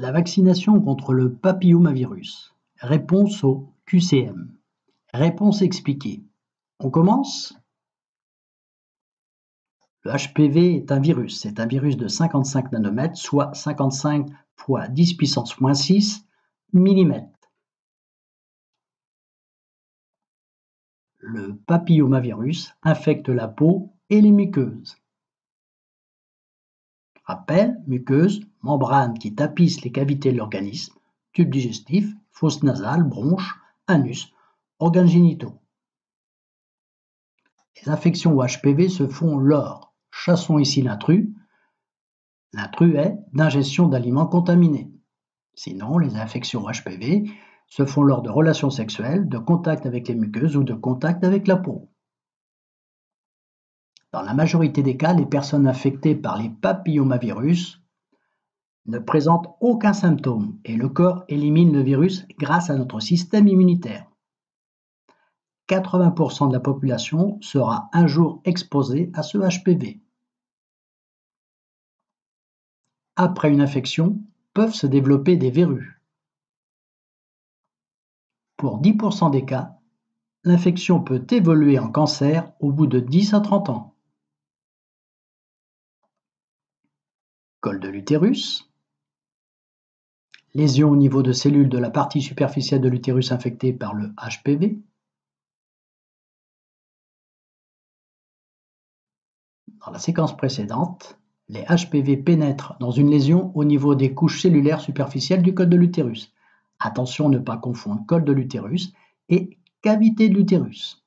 La vaccination contre le papillomavirus. Réponse au QCM. Réponse expliquée. On commence? Le HPV est un virus. C'est un virus de 55 nanomètres, soit 55 fois 10 puissance moins 6 mm. Le papillomavirus infecte la peau et les muqueuses. Rappel, muqueuse, membrane qui tapisse les cavités de l'organisme, tube digestif, fosse nasale, bronche, anus, organes génitaux. Les infections au HPV se font lors, chassons ici l'intrus est d'ingestion d'aliments contaminés. Sinon, les infections au HPV se font lors de relations sexuelles, de contact avec les muqueuses ou de contact avec la peau. Dans la majorité des cas, les personnes infectées par les papillomavirus ne présentent aucun symptôme et le corps élimine le virus grâce à notre système immunitaire. 80% de la population sera un jour exposée à ce HPV. Après une infection, peuvent se développer des verrues. Pour 10% des cas, l'infection peut évoluer en cancer au bout de 10 à 30 ans. Col de l'utérus. Lésion au niveau de cellules de la partie superficielle de l'utérus infectée par le HPV. Dans la séquence précédente, les HPV pénètrent dans une lésion au niveau des couches cellulaires superficielles du col de l'utérus. Attention à ne pas confondre col de l'utérus et cavité de l'utérus.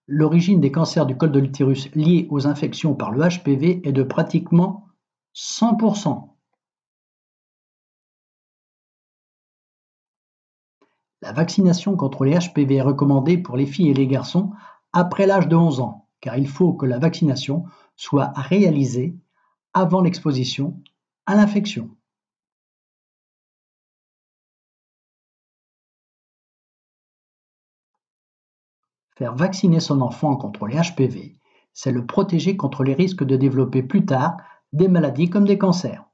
L'origine des cancers du col de l'utérus liés aux infections par le HPV est de pratiquement 100%. La vaccination contre les HPV est recommandée pour les filles et les garçons après l'âge de 11 ans, car il faut que la vaccination soit réalisée avant l'exposition à l'infection. Faire vacciner son enfant contre les HPV, c'est le protéger contre les risques de développer plus tard des maladies comme des cancers.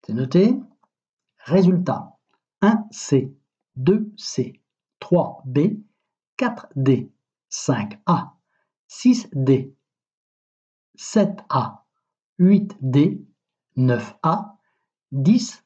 C'est noté? Résultat: 1C, 2C, 3B, 4D, 5A, 6D, 7A, 8D, 9A, 10